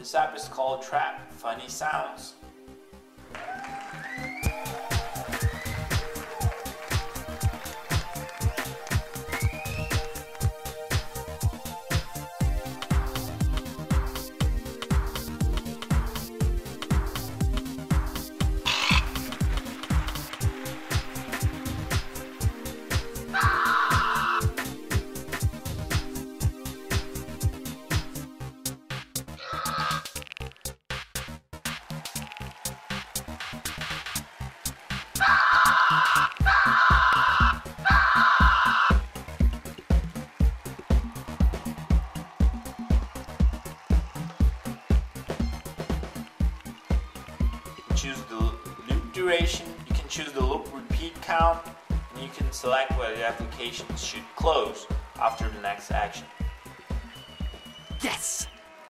This app is called Trap Funny Sounds. Choose the loop duration, you can choose the loop repeat count, and you can select whether the application should close after the next action. Yes!